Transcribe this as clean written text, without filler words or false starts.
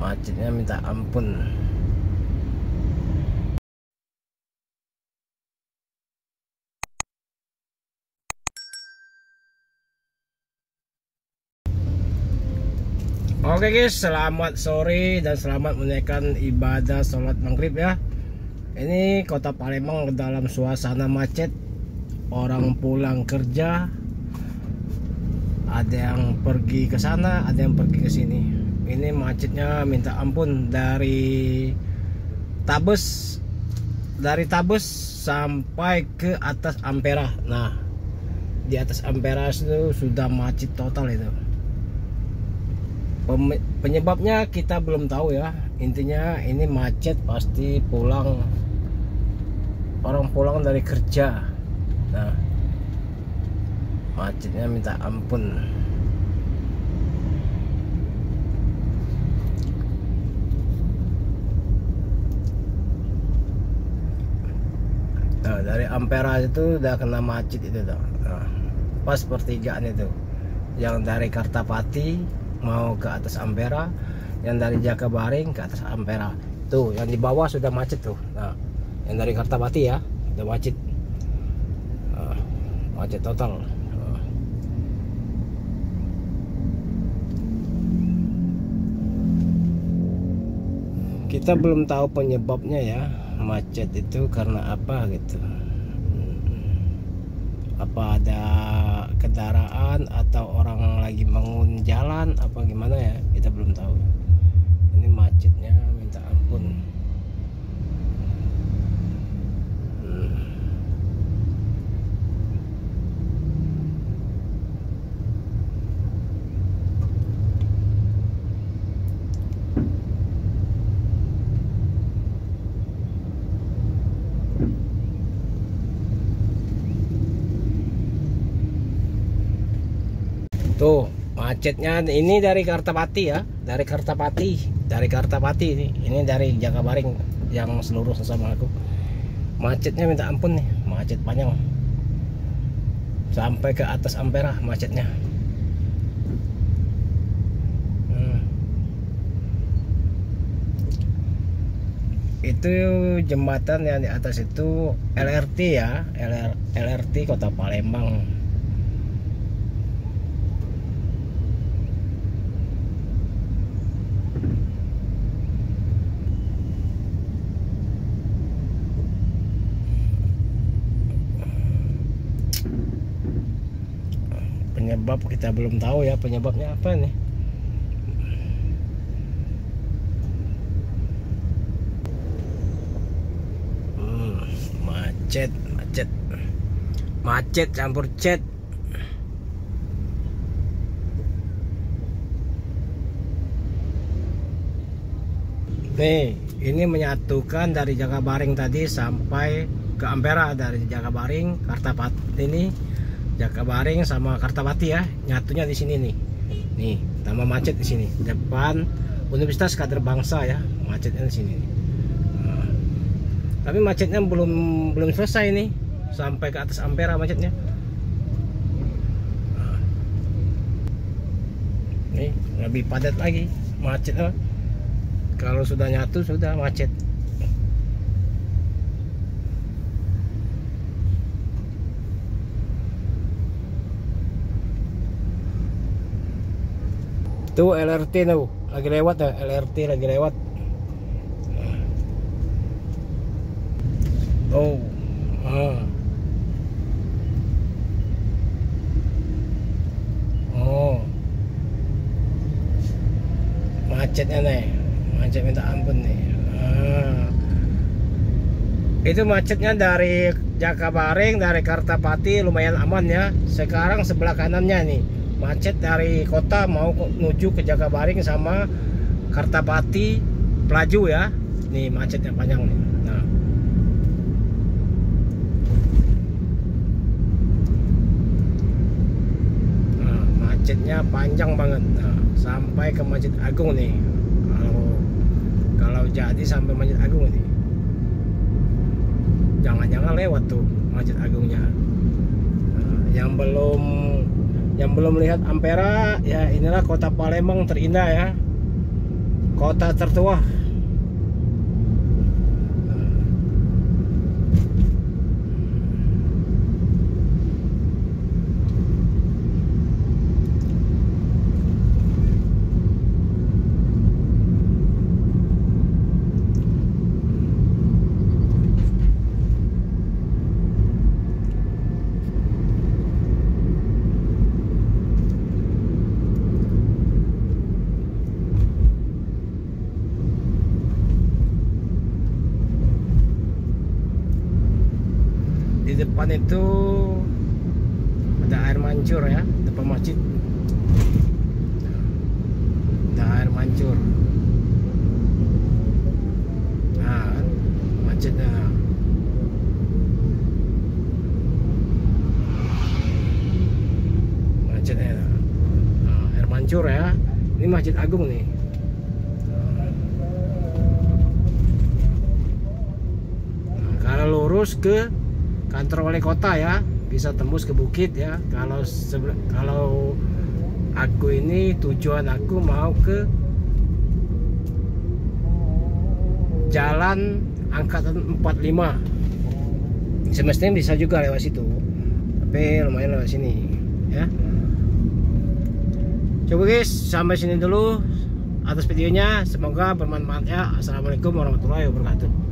Macetnya minta ampun. Oke guys, selamat sore dan selamat menunaikan ibadah sholat maghrib ya. Ini kota Palembang dalam suasana macet. Orang pulang kerja, ada yang pergi ke sana, ada yang pergi ke sini. Ini macetnya minta ampun dari Tabes sampai ke atas Ampera. Nah, di atas Ampera itu sudah macet total itu. Penyebabnya kita belum tahu ya. Intinya ini macet pasti orang pulang dari kerja. Nah, macetnya minta ampun. Nah, dari Ampera itu udah kena macet itu tuh. Nah, pas pertigaan itu, yang dari Kartapati mau ke atas Ampera, yang dari Jakabaring ke atas Ampera. Tuh, yang di bawah sudah macet tuh. Nah, yang dari Kartapati ya, udah macet. Macet total. Kita belum tahu penyebabnya ya, macet itu karena apa gitu. Apa ada kendaraan atau orang lagi bangun jalan apa gimana ya, kita belum tahu. Ini macetnya minta ampun. Tuh macetnya ini dari Kartapati ya, dari Kartapati ini dari Jakabaring yang seluruh sama aku. Macetnya minta ampun nih, macet panjang sampai ke atas Ampera macetnya. Itu jembatan yang di atas itu LRT ya, LRT Kota Palembang. Penyebab kita belum tahu ya, penyebabnya apa nih. Macet campur cet. Nih, ini menyatukan dari Jakabaring tadi sampai ke Ampera, dari Jakabaring, Kartapati ini, Jakabaring sama Kartapati ya, nyatunya di sini nih. Nih, tambah macet di sini. Depan Universitas Kader Bangsa ya, macetnya di sini. Nah, tapi macetnya belum selesai nih, sampai ke atas Ampera macetnya. Nah, nih lebih padat lagi macetnya. Kalau sudah nyatu sudah macet. Tuh LRT tuh lagi lewat ya, LRT lagi lewat. Oh, macetnya nih, macet minta ampun nih. Itu macetnya dari Jakabaring, dari Kartapati lumayan aman ya. Sekarang sebelah kanannya nih macet dari kota mau menuju ke Jakabaring sama Kartapati Pelaju ya. Nih macetnya panjang nih. Nah, macetnya panjang banget. Nah, sampai ke Masjid Agung nih. Kalau jadi sampai Masjid Agung nih. Jangan-jangan lewat tuh Masjid Agungnya. Nah, yang belum lihat Ampera ya, inilah kota Palembang terindah ya. kota tertua. Di depan itu ada air mancur ya, depan masjid ada air mancur. Nah kan masjidnya, nah, air mancur ya. Ini Masjid Agung nih. Nah, kalau lurus ke kantor wali kota ya, bisa tembus ke bukit ya. Kalau aku ini tujuan aku mau ke Jalan Angkatan 45. Semestinya bisa juga lewat situ, tapi lumayan lewat sini ya. Coba guys, sampai sini dulu atas videonya, semoga bermanfaat ya. Assalamualaikum warahmatullahi wabarakatuh.